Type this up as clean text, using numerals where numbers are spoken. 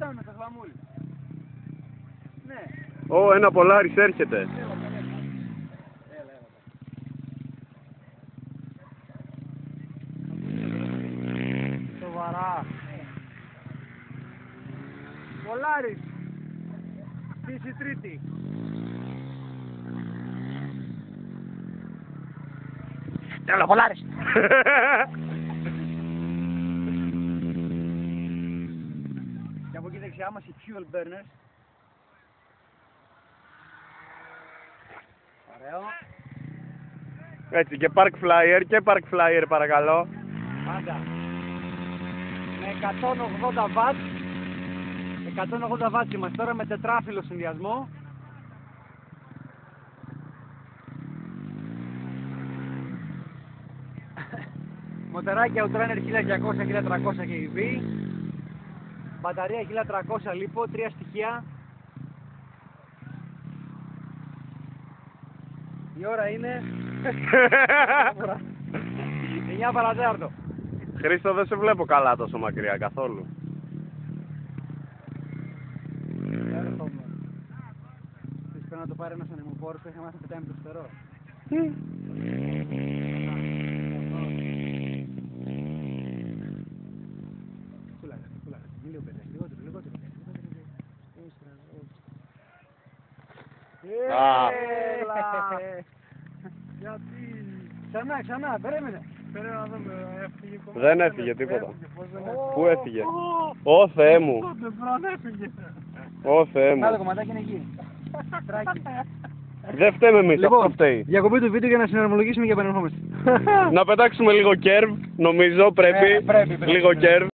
φτάνουμε στο χλαμούρι. Ναι. Ω, ένα Polaris έρχεται. Σοβαρά. Polaris. Φύση τρίτη. Έλα, Polaris. Και από εκεί δεξιά μας οι fuel burners. Ωραίο. Έτσι, και Park Flyer και Park Flyer παρακαλώ. Πάντα. Με 180 W. 180 W είμαστε τώρα με τετράφυλλο συνδυασμό. Μοτεράκι Outrunner 1200-1300 kV. Μπαταρία 1300 λίπο, 3 στοιχεία. Η ώρα είναι 9 παρατέταρτο. Χρήστο, δεν σε βλέπω καλά τόσο μακριά καθόλου. Πρέπει να το πάρει ένας ανεμοφόρος που έχει μάθει να πετάει με το φτερό. Λίγο πέτας, λιγότερο. Έλα! Γιατί? Ξανά, περίμενε. Πρέπει να δούμε, έφυγε. Δεν έφυγε τίποτα. Πού έφυγε? Ω Θεέ μου. Ω Θεέ μου. Άλλο κομματάκι είναι εκεί. Τράκι. Δεν φταίμε εμείς, αυτό φταίει. Διακοπή του βίντεο για να συναρμολογήσουμε και επανερχόμαστε. Να πετάξουμε λίγο κέρβ, νομίζω πρέπει. Λίγο κέρβ.